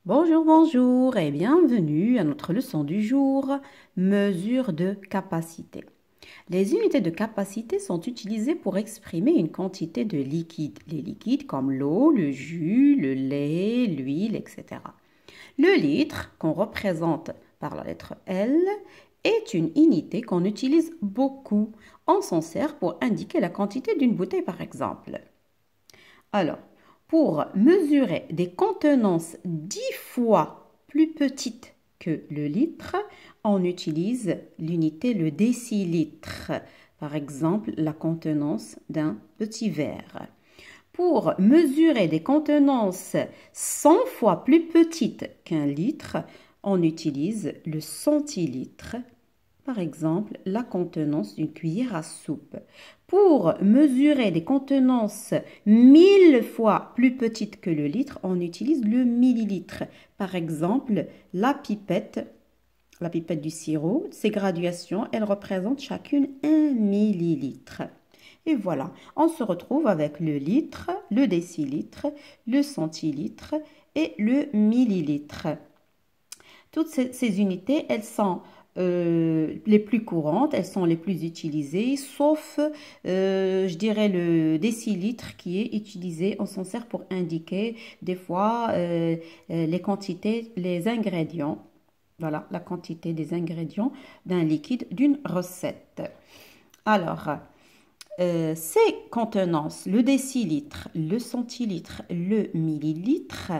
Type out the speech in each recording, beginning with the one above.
Bonjour, bonjour et bienvenue à notre leçon du jour, mesure de capacité. Les unités de capacité sont utilisées pour exprimer une quantité de liquide. Les liquides comme l'eau, le jus, le lait, l'huile, etc. Le litre, qu'on représente par la lettre L, est une unité qu'on utilise beaucoup. On s'en sert pour indiquer la quantité d'une bouteille par exemple. Alors, pour mesurer des contenances 10 fois plus petites que le litre, on utilise l'unité le décilitre. Par exemple, la contenance d'un petit verre. Pour mesurer des contenances 100 fois plus petites qu'un litre, on utilise le centilitre. Par exemple, la contenance d'une cuillère à soupe. Pour mesurer des contenances 1000 fois plus petites que le litre, on utilise le millilitre. Par exemple, la pipette du sirop, ses graduations, elles représentent chacune 1 millilitre. Et voilà, on se retrouve avec le litre, le décilitre, le centilitre et le millilitre. Toutes ces unités, elles sont les plus courantes, elles sont les plus utilisées, sauf, je dirais, le décilitre qui est utilisé, on s'en sert pour indiquer des fois les quantités, les ingrédients. Voilà, la quantité des ingrédients d'un liquide, d'une recette. Alors, ces contenances, le décilitre, le centilitre, le millilitre,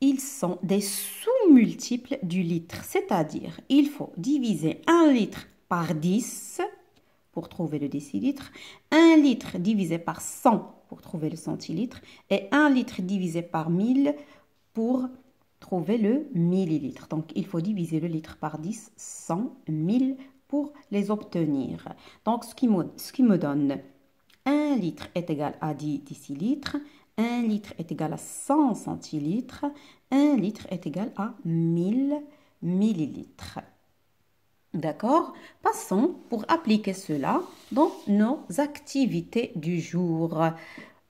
ils sont des sous-multiples du litre, c'est-à-dire il faut diviser 1 litre par 10 pour trouver le décilitre, 1 litre divisé par 100 pour trouver le centilitre et 1 litre divisé par 1000 pour trouver le millilitre. Donc il faut diviser le litre par 10, 100, 1000 pour les obtenir. Donc ce qui me donne 1 litre est égal à 10 décilitres, 1 litre est égal à 100 centilitres, 1 litre est égal à 1000 millilitres. D'accord? Passons pour appliquer cela dans nos activités du jour.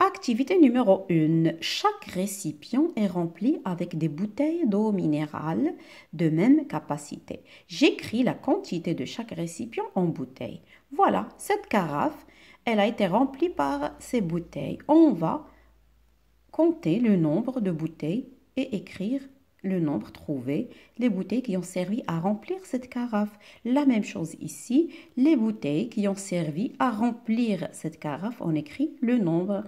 Activité numéro 1. Chaque récipient est rempli avec des bouteilles d'eau minérale de même capacité. J'écris la quantité de chaque récipient en bouteilles. Voilà, cette carafe, elle a été remplie par ces bouteilles. On va compter le nombre de bouteilles et écrire le nombre trouvé, les bouteilles qui ont servi à remplir cette carafe. La même chose ici, les bouteilles qui ont servi à remplir cette carafe, on écrit le nombre.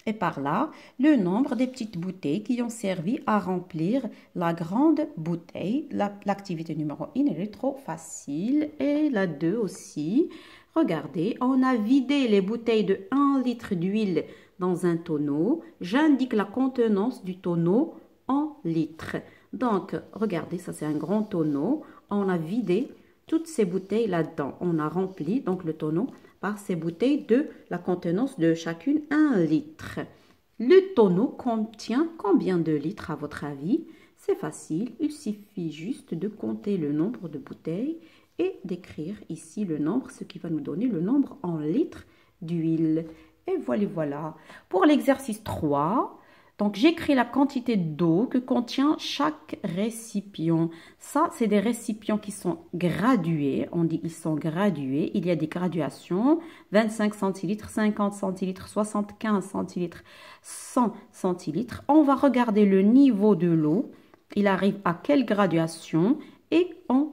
Et par là, le nombre des petites bouteilles qui ont servi à remplir la grande bouteille. L'activité numéro 1, elle est trop facile. Et la 2 aussi. Regardez, on a vidé les bouteilles de 1 litre d'huile dans un tonneau. J'indique la contenance du tonneau en litres. Donc, regardez, ça c'est un grand tonneau. On a vidé toutes ces bouteilles là-dedans. On a rempli donc le tonneau par ces bouteilles de la contenance de chacune 1 litre. Le tonneau contient combien de litres à votre avis? C'est facile, il suffit juste de compter le nombre de bouteilles et d'écrire ici le nombre, ce qui va nous donner le nombre en litres d'huile. Et voilà. Pour l'exercice 3, donc j'écris la quantité d'eau que contient chaque récipient. Ça, c'est des récipients qui sont gradués. On dit ils sont gradués. Il y a des graduations. 25 centilitres, 50 centilitres, 75 centilitres, 100 centilitres. On va regarder le niveau de l'eau. Il arrive à quelle graduation et on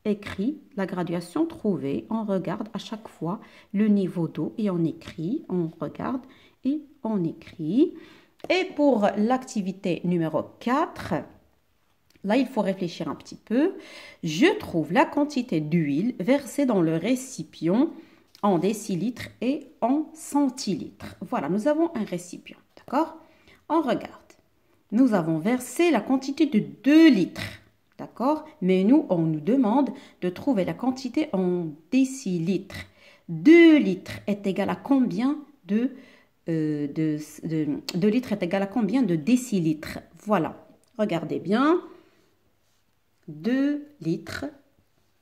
écrit la graduation trouvée. On regarde à chaque fois le niveau d'eau et on écrit, on regarde et on écrit. Et pour l'activité numéro 4, là, il faut réfléchir un petit peu. Je trouve la quantité d'huile versée dans le récipient en décilitres et en centilitres. Voilà, nous avons un récipient, d'accord? On regarde. Nous avons versé la quantité de 2 litres, d'accord? Mais nous, on nous demande de trouver la quantité en décilitres. 2 litres est égal à combien de litres est égal à combien de décilitres? Voilà, regardez bien. 2 litres,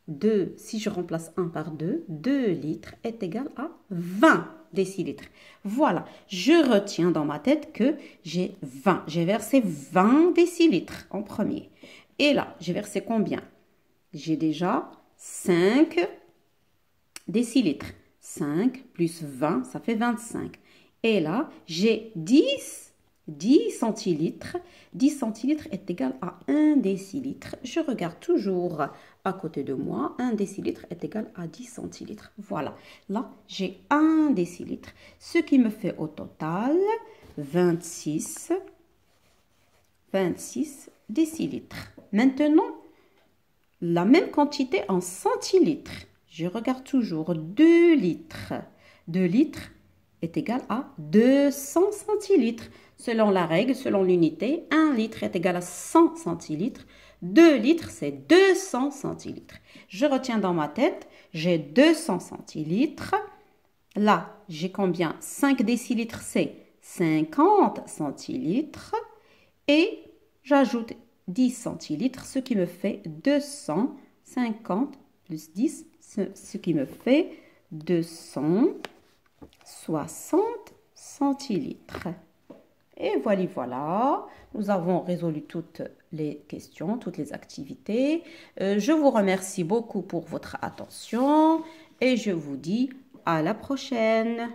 2, si je remplace 1 par 2, 2 litres est égal à 20. décilitres. Voilà, je retiens dans ma tête que j'ai 20. J'ai versé 20 décilitres en premier. Et là, j'ai versé combien? J'ai déjà 5 décilitres. 5 plus 20, ça fait 25. Et là, j'ai 10 centilitres. 10 centilitres est égal à 1 décilitre. Je regarde toujours à côté de moi. 1 décilitre est égal à 10 centilitres. Voilà. Là, j'ai 1 décilitre. Ce qui me fait au total 26 décilitres. Maintenant, la même quantité en centilitres. Je regarde toujours 2 litres. 2 litres est égal à 200 centilitres. Selon la règle, selon l'unité, 1 litre est égal à 100 centilitres. 2 litres, c'est 200 centilitres. Je retiens dans ma tête, j'ai 200 centilitres. Là, j'ai combien? 5 décilitres, c'est 50 centilitres. Et j'ajoute 10 centilitres, ce qui me fait 250 plus 10, ce qui me fait 260 centilitres. Et voilà, nous avons résolu toutes les questions, toutes les activités. Je vous remercie beaucoup pour votre attention et je vous dis à la prochaine.